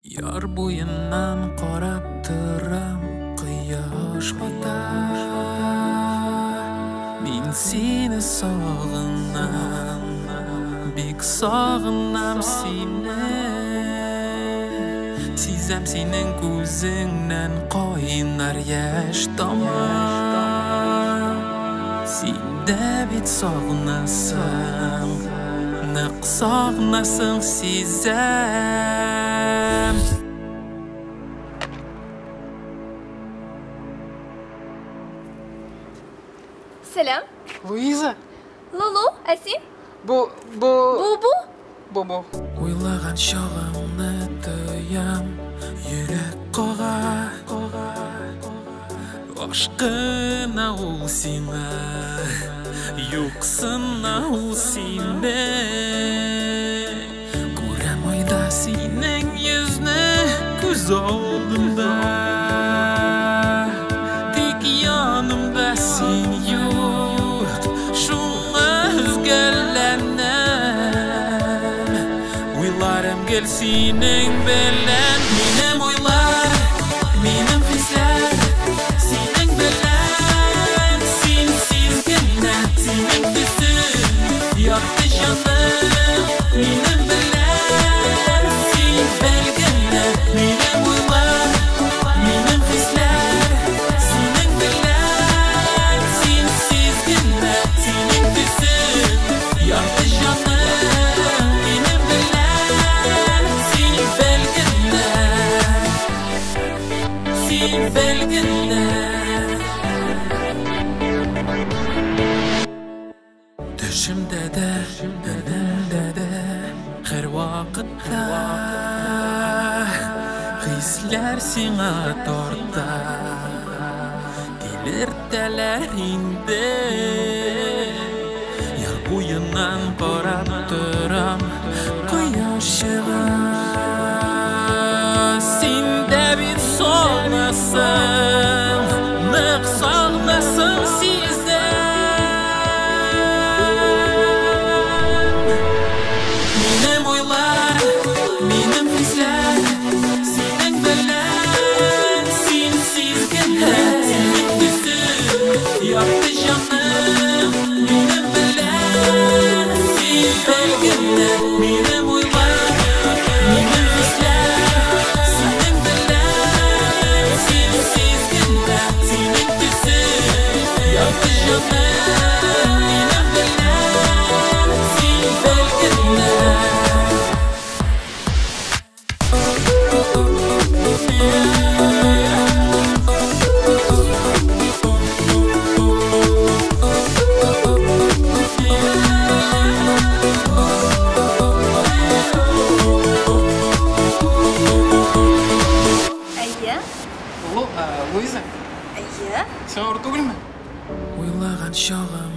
Яр буеннан карап торам, кояш бата. Мин сине сагынам, бик сагынам сине. Сизәм синең күзеңнән кайнар яшь тамам. Син дә бит сагынасың, нык сагынасың сизәм. Selam. Луиза, Лулу, Асин? Бу. Уйлаган чагымны тоям, йөрәк кага. Ашкына ул сиңа, юксына ул сине. Күрәм айда синең йөзне күз алдымда. Тик янымда син юк, шуңа өзгәләнәм. Уйларым гел синең белән, минем уйлар, минем хисләр. Синең белән, синсиз генә, синең төсең, якты җаным. Минем белән, син белгәнә, минем уйлар, минем хисләр. Синең белән, синсиз генә, синең төсең, якты җаным. Минем белән, син белгәнә, син белгәнә. Төшемдә дә, өнемдә дә, һәр вакытта хисләр сиңа тарта. Тилертәләр инде, яр буеннан карап торам, кояш чыга. Син дә бит сагынасың, нык сагынасың сизәм. Минем уйлар, минем хисләр. Синең белән, синсиз генә, синең төсең, якты җаным. Минем белән, син белгәнә, минем уйлар, минем хисләр. Синең белән, синсиз генә, синең төсең, якты җаным. Минем белән, син белгәнә. Әйе? Луиза, Әйе? сен ауыр түгелме? Уйлаган чагым